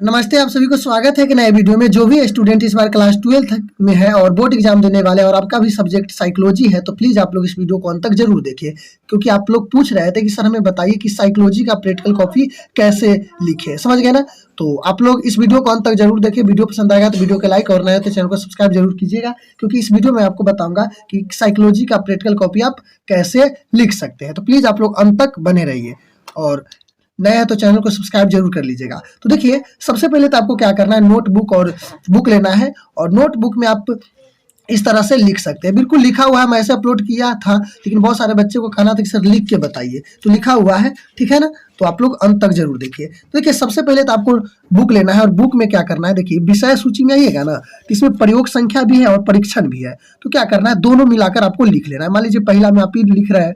नमस्ते, आप सभी को स्वागत है कि नए वीडियो में। जो भी स्टूडेंट इस बार क्लास 12th में है और बोर्ड एग्जाम देने वाले हैं और आपका भी सब्जेक्ट साइकोलॉजी है, तो प्लीज़ आप लोग इस वीडियो को अंत तक जरूर देखिए, क्योंकि आप लोग पूछ रहे थे कि सर हमें बताइए कि साइकोलॉजी का प्रैक्टिकल कॉपी कैसे लिखे। समझ गए ना? तो आप लोग इस वीडियो को अंत तक जरूर देखिए। वीडियो पसंद आएगा तो वीडियो को लाइक और नया तो चैनल को सब्सक्राइब जरूर कीजिएगा, क्योंकि इस वीडियो में आपको बताऊंगा कि साइकोलॉजी का प्रैक्टिकल कॉपी आप कैसे लिख सकते हैं। तो प्लीज़ आप लोग अंत तक बने रहिए और नया है तो चैनल को सब्सक्राइब जरूर कर लीजिएगा। तो देखिए, सबसे पहले तो आपको क्या करना है, नोटबुक और बुक लेना है और नोटबुक में आप इस तरह से लिख सकते हैं। बिल्कुल लिखा हुआ है, मैं ऐसे अपलोड किया था, लेकिन बहुत सारे बच्चे को कहना था कि सर लिख के बताइए, तो लिखा हुआ है, ठीक है ना? तो आप लोग अंत तक जरूर देखिए। तो देखिए, सबसे पहले तो आपको बुक लेना है और बुक में क्या करना है, देखिए विषय सूची में आइएगा ना, तो इसमें प्रयोग संख्या भी है और परीक्षण भी है। तो क्या करना है, दोनों मिलाकर आपको लिख लेना है। मान लीजिए पहला में आप लिख रहे हैं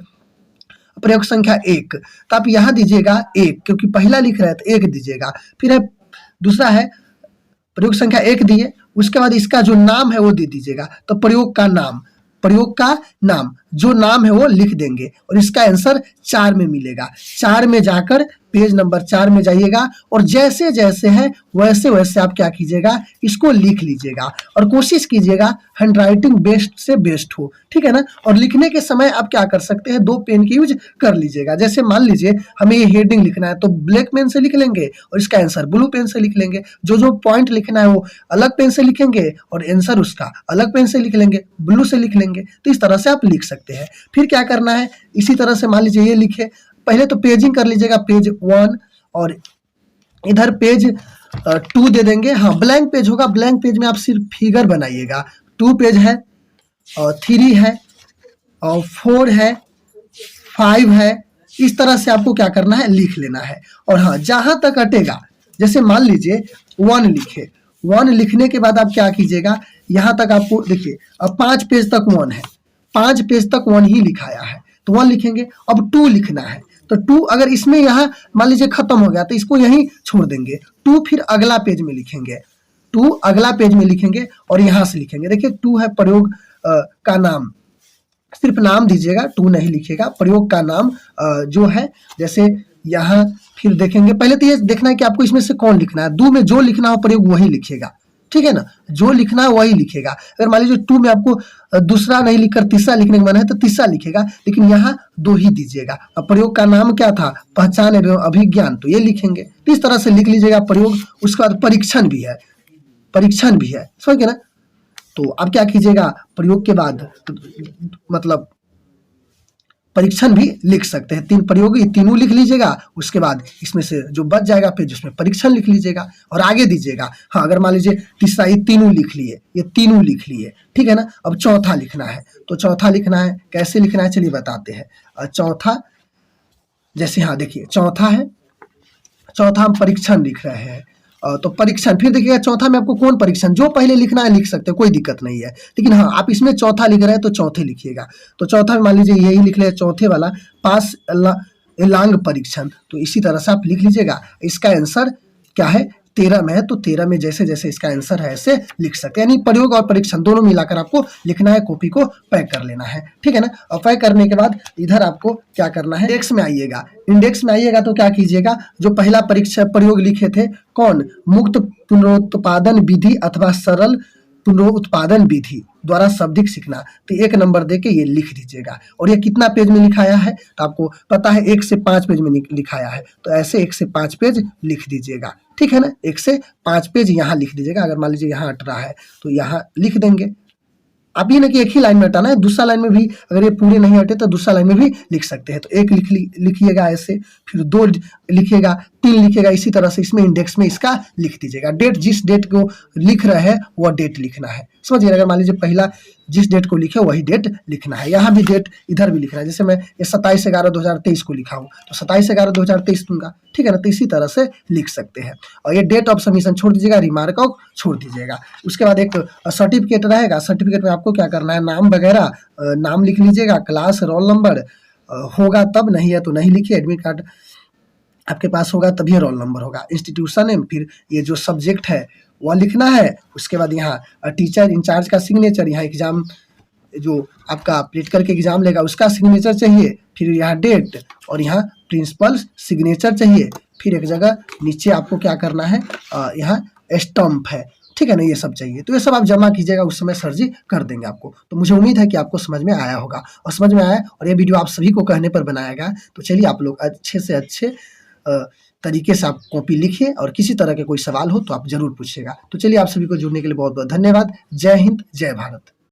प्रयोग संख्या 1, तो आप यहाँ दीजिएगा 1, क्योंकि पहला लिख रहे हैं तो 1 दीजिएगा। फिर है दूसरा है प्रयोग संख्या 1 दिए, उसके बाद इसका जो नाम है वो दे दीजिएगा। तो प्रयोग का नाम जो नाम है वो लिख देंगे और इसका आंसर 4 में मिलेगा। 4 में जाकर पेज नंबर 4 में जाइएगा और जैसे जैसे है वैसे वैसे आप क्या कीजिएगा, इसको लिख लीजिएगा और कोशिश कीजिएगा हैंडराइटिंग बेस्ट से बेस्ट हो, ठीक है ना? और लिखने के समय आप क्या कर सकते हैं, 2 पेन की यूज कर लीजिएगा। जैसे मान लीजिए हमें ये हेडिंग लिखना है तो ब्लैक पेन से लिख लेंगे और इसका आंसर ब्लू पेन से लिख लेंगे। जो पॉइंट लिखना है वो अलग पेन से लिखेंगे और आंसर उसका अलग पेन से लिख लेंगे, ब्लू से लिख लेंगे। तो इस तरह से आप लिख सकते हैं। फिर क्या करना है, इसी तरह से मान लीजिए ये लिखे, पहले तो पेजिंग कर लीजिएगा, पेज 1 और इधर पेज 2 दे देंगे। हाँ, ब्लैंक पेज होगा, ब्लैंक पेज में आप सिर्फ फिगर बनाइएगा। 2 पेज है और 3 है और 4 है, 5 है। इस तरह से आपको क्या करना है, लिख लेना है। और हाँ, जहां तक अटेगा, जैसे मान लीजिए 1 लिखे, 1 लिखने के बाद आप क्या कीजिएगा, यहाँ तक आपको देखिए अब 5 पेज तक 1 है, 5 पेज तक 1 ही लिखाया है, तो 1 लिखेंगे। अब 2 लिखना है, तो 2 अगर इसमें यहाँ मान लीजिए खत्म हो गया तो इसको यहीं छोड़ देंगे। 2 फिर अगला पेज में लिखेंगे, 2 अगला पेज में लिखेंगे और यहाँ से लिखेंगे। देखिए 2 है प्रयोग का नाम, सिर्फ नाम दीजिएगा, 2 नहीं लिखेगा। प्रयोग का नाम जो है, जैसे यहाँ फिर देखेंगे, पहले तो ये देखना है कि आपको इसमें से कौन लिखना है। 2 में जो लिखना हो प्रयोग वही लिखेगा, ठीक है ना? जो लिखना है वही लिखेगा। अगर मान लीजिए 2 में आपको दूसरा नहीं लिखकर तीसरा लिखने का मन है तो तीसरा लिखेगा, लेकिन यहाँ 2 ही दीजिएगा। अब प्रयोग का नाम क्या था, पहचान एवं अभिज्ञान, तो ये लिखेंगे। तो इस तरह से लिख लीजिएगा प्रयोग। उसके बाद परीक्षण भी है, समझ गए ना? तो आप क्या कीजिएगा, प्रयोग के बाद मतलब परीक्षण भी लिख सकते हैं। 3 प्रयोग, ये तीनों लिख लीजिएगा। उसके बाद इसमें से जो बच जाएगा पेज उसमें परीक्षण लिख लीजिएगा और आगे दीजिएगा। हाँ, अगर मान लीजिए तीसरा, ये तीनों लिख लिए, ये तीनों लिख लिए, ठीक है ना? अब चौथा लिखना है, तो चौथा लिखना है, कैसे लिखना है चलिए बताते हैं। चौथा, जैसे हाँ देखिए चौथा है, चौथा हम परीक्षण लिख रहे हैं, तो परीक्षण। फिर देखिएगा चौथा में आपको कौन परीक्षण, जो पहले लिखना है लिख सकते हैं, कोई दिक्कत नहीं है। लेकिन हाँ, आप इसमें चौथा लिख रहे हैं तो चौथे लिखिएगा। तो चौथा में मान लीजिए यही लिख ले, चौथे वाला पास एलांग परीक्षण, तो इसी तरह से आप लिख लीजिएगा। इसका आंसर क्या है, 13 में है, तो 13 में जैसे जैसे इसका आंसर है ऐसे लिख सकते हैं। यानी प्रयोग और परीक्षण दोनों मिलाकर आपको लिखना है, कॉपी को पैक कर लेना है, ठीक है ना? और पैक करने के बाद इधर आपको क्या करना है, इंडेक्स में आइएगा। इंडेक्स में आइएगा तो क्या कीजिएगा, जो पहला परीक्षा प्रयोग लिखे थे, कौन, मुक्त पुनरुत्पादन विधि अथवा सरल पुनरुत्पादन विधि द्वारा शब्दिक सीखना, तो 1 नंबर देके ये लिख दीजिएगा। और ये कितना पेज में लिखाया है, तो आपको पता है 1 से 5 पेज में लिखाया है, तो ऐसे 1 से 5 पेज लिख दीजिएगा, ठीक है ना? 1 से 5 पेज यहाँ लिख दीजिएगा। अगर मान लीजिए यहाँ हट रहा है तो यहाँ लिख देंगे। आप ये ना कि एक ही लाइन में हटाना है, दूसरा लाइन में भी अगर ये पूरे नहीं हटे तो दूसरा लाइन में भी लिख सकते हैं। तो 1 लिखिएगा ऐसे, फिर 2 लिखिएगा, 3 लिखिएगा। इसी तरह से इसमें इंडेक्स में इसका लिख दीजिएगा। डेट, जिस डेट को लिख रहे हैं वह डेट लिखना है, समझिए। अगर मान लीजिए पहला जिस डेट को लिखे वही डेट लिखना है। यहाँ भी डेट इधर भी लिखना है। जैसे मैं ये 27/11/2023 को लिखा हूँ तो 27/11/2023 दूंगा, ठीक है ना? तो इसी तरह से लिख सकते हैं। और ये डेट ऑफ सबमिशन छोड़ दीजिएगा, रिमार्क ऑफ छोड़ दीजिएगा। उसके बाद एक सर्टिफिकेट रहेगा। सर्टिफिकेट में आपको क्या करना है, नाम वगैरह, नाम लिख लीजिएगा, क्लास, रोल नंबर होगा तब, नहीं है तो नहीं लिखिए। एडमिट कार्ड आपके पास होगा तभी रोल नंबर होगा। इंस्टीट्यूशन नेम, फिर ये जो सब्जेक्ट है वह लिखना है। उसके बाद यहाँ टीचर इंचार्ज का सिग्नेचर, यहाँ एग्जाम जो आपका प्रैक्टिकल के एग्जाम लेगा उसका सिग्नेचर चाहिए। फिर यहाँ डेट और यहाँ प्रिंसिपल सिग्नेचर चाहिए। फिर एक जगह नीचे आपको क्या करना है, यहाँ स्टम्प है, ठीक है ना, ये सब चाहिए। तो ये सब आप जमा कीजिएगा, उस समय सर जी कर देंगे आपको। तो मुझे उम्मीद है कि आपको समझ में आया होगा, और समझ में आया और ये वीडियो आप सभी को कहने पर बनाया गया। तो चलिए आप लोग अच्छे से अच्छे तरीके से आप कॉपी लिखिए, और किसी तरह के कोई सवाल हो तो आप ज़रूर पूछिएगा। तो चलिए आप सभी को जुड़ने के लिए बहुत-बहुत धन्यवाद। जय हिंद, जय भारत।